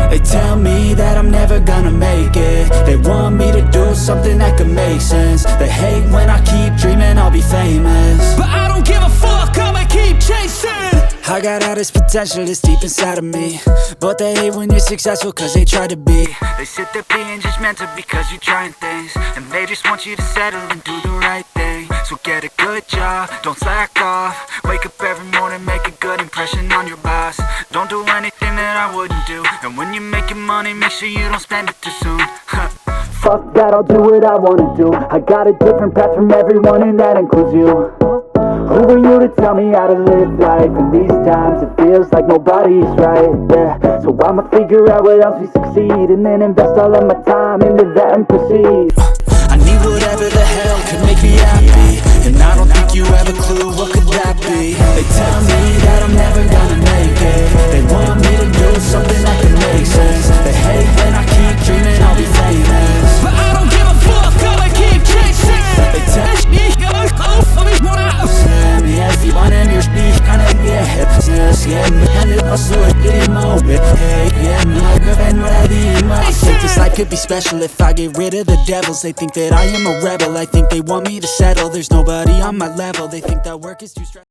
They tell me that I'm never gonna make it. They want me to do something that could make sense. They hate when I keep dreaming I'll be famous, but I don't give a fuck, I'ma keep chasing. I got all this potential that's deep inside of me, but they hate when you're successful cause they try to be. They sit there being judgmental because you're trying things, and they just want you to settle and do the right thing. So get a good job, don't slack off. Wake up every morning, make a good impression on your boss. Don't do anything that I wouldn't do, and when you're making money, make sure you don't spend it too soon. Fuck that, I'll do what I wanna do. I got a different path from everyone, and that includes you. Who are you to tell me how to live life? In these times it feels like nobody's right, yeah. So I'ma figure out what else we succeed, and then invest all of my time into that and proceed. I need whatever the hell could make me happy, and I don't think you have a clue what could that be. They tell me that I'm never gonna make it. They want me to do something that can make sense. They hate when I keep dreaming I'll be famous, but I don't give a fuck, I'ma keep chasing. They tell me this life could be special if I get rid of the devils. They think that I am a rebel, I think they want me to settle. There's nobody on my level, they think that work is too stressful.